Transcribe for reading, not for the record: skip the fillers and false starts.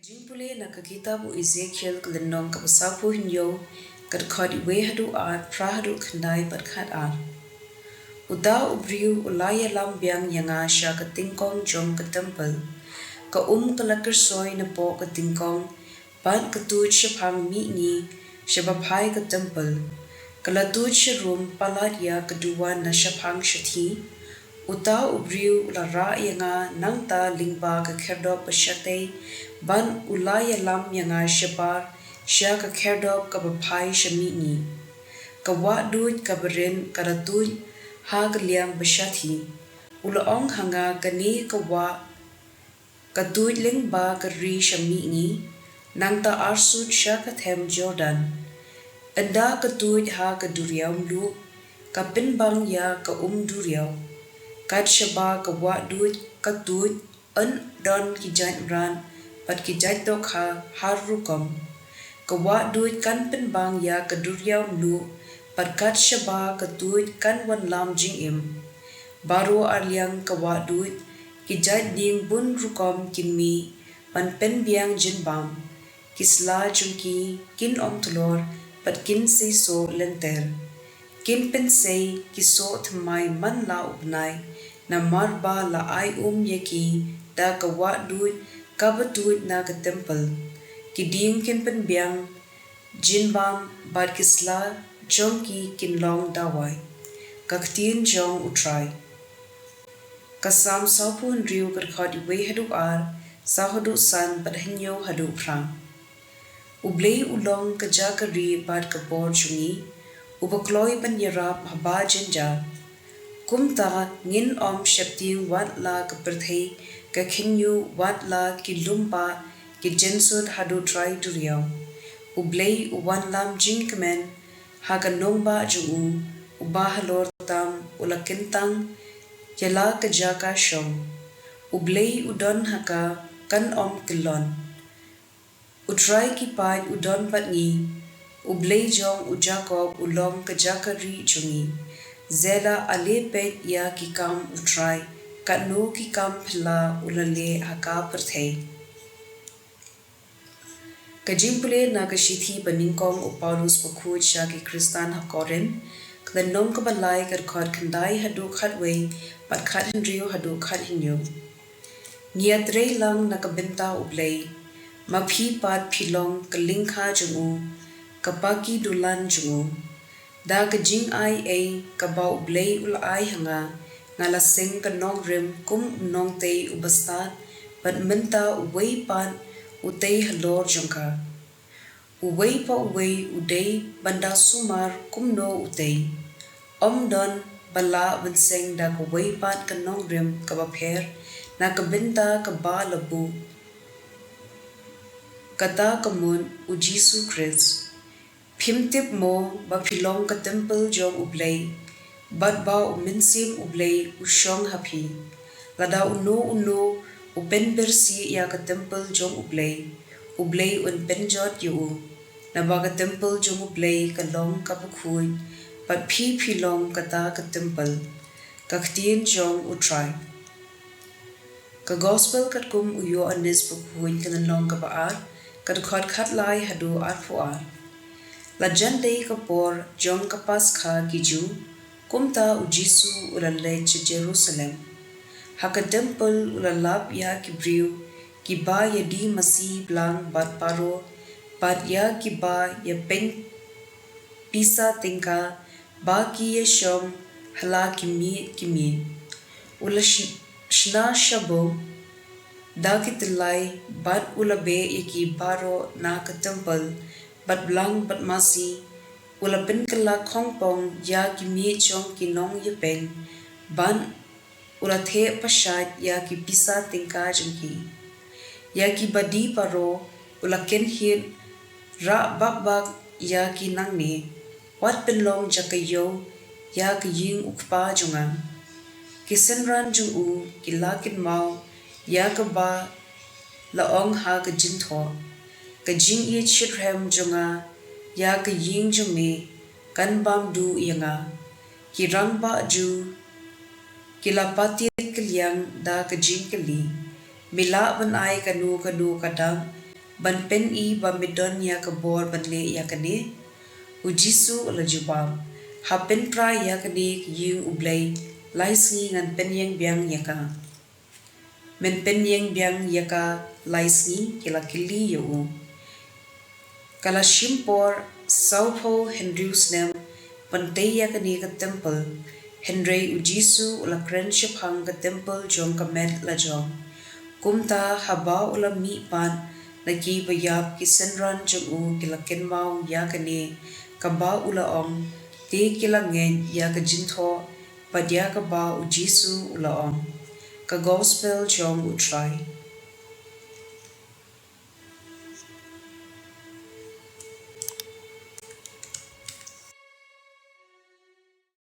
Jingpule na kakitabu Ezekiel kalenong kapasapu hinyo kadkod iwe hadu at prahadu kandai badkat at. Uda ubriu ulaya lambiang yanga sya katingkong jom katempel. Ka kalakirsoy na po katingkong pan katut sya pang mi'ni sya bapai katempel. Kalatut sya rum palat ya kaduwan na sya pang syati. Uta ubriu ulara yanga nangta lingba kakerdop pasyate ban ulaya lam yanga syabar sya kakerdop kabapai syamini. Kawak duit kabarin karatut ha kaliang pasyati. Ulaong hanga kani kawak katut lingba kari syamini nangta arsut sya kathem Jordan. Enda katut ha kaduriaw mlu kapinbang ya ka duriaw. Kad syaba kawak duit katut an don kijat ran pat kijat tok ha harukom. Kawak duit kan pinbang ya kaduriaw mlu pat kad syaba katut kan wan lam jingim. Baru arliang kawak duit kijat ding bun rukom kimi pan penbiang jinbam. Kisla jungki kin om telor pat kin so lenter. Kin pensei kiso thamai man la upnai na marba la ai yeki da kawak duit kabatut na katempel. Kiding kin penbiang jinbam bad kisla jongki kin long dawai. Ktien jong utrai. Kasam saupun riu kadkod iwe hadu ar sa hadu san badhinyo hadu prang. Blei ulong kajakari bad kabor jungi ubakloi banyarap haba jenja. Kumta ngin om syapting wat la kaperthei kakhinyu wat la kilumpa ki jensud hadu trai duriaw. Blei uwan lam jingkemen hakanongba jungu ubahalor tam ulakintang yala kajaka syong. Blei udon haka kan om kilon. Utrai kipad udon patngi. Blei jong ujakob ulong kajakari jungi. Zela alepet ya kikam utrai. Katno kikam pila ulale haka perthei. Kajingpule na kashithi baningkong upalus pakud sya ki Kristan hakorin. Kalenong kabalay kadkod kandai hadu khatway pat khat hinriyo hadu khat hinyo. Ngiatrey lang nakabinta Blei. Maphi pat pilong kalingkha jungu. Kapaki dulan jungu. Da kajing ai ay kabau Blei ulay hanga ngalasing kanong rim kum nong tay ubastat pat minta uway pat utay halor jungka. Uway pa uway uday banda sumar kumno utay. Don bala winseng da kuway pat kanong rim kabapher na kabinta kaba labu. Kata kamun u Jisu Christ. Pimtip mo bapilong ka temple jong Blei. Bat ba uminsim Blei usyong hapi. Lada uno upen bersi ya ka temple jong Blei. Blei un penjot yu. Nabaga temple jong Blei kalong kapukuy. Pat pilong kata ka temple. Ktien jong utrai. Ka gospel katkum uyo anis pukuy kanalong kabaat. Kadkod katlay hadu arpuar. Lajan day kapor jong kapas ka giju. Kumta u Jisu ulalay sa Jerusalem. Haka temple ulalap ya kibriu. Kiba ya di masi blang bat paro. Bat ya kiba ya peng pisa tingka. Ba ki ya syom hala kimi. Ula shna shabo. Da kitilay bat ulabe yaki baro na ka temple. Bat blang bat masi. Ula pinkala kongpong ya kimi chong kinong yepeng. Ban ula the pasyat ya ki pisa tingka jengki. Ya ki badi paro ula kenhit ra babak ya ki nangne. Wat pinlong jakayo ya ki ying ukpa junga. Kisenran jungu kilakin mau ya ka ba laong ha ka jintho. Ka jing ye chithem junga ya ka ying jungi kan bam du yanga. Kirang ba ju kilapatit kaliang da ka jing kali. Mila ban ay kanu kadang ban pen I ba midon ya ka bor ban le ya kane u jisu la jubam ha pen pra ya kane yu u blei lai sngi ngan pen yang biang ya ka men pen yang biang ya ka lai sngi kila kili yo u kala shimpor saupo hendriusnem pantei ya kane ka temple Henry u jisu la friendship hang ka temple jong ka met la jong kumta haba ula mi pan lagi bayab ki senran jong u kila kenmau ya kane ka ba ula ong te kila ngen ya ka jintho padya ka ba u jisu ula ong ka gospel jong u try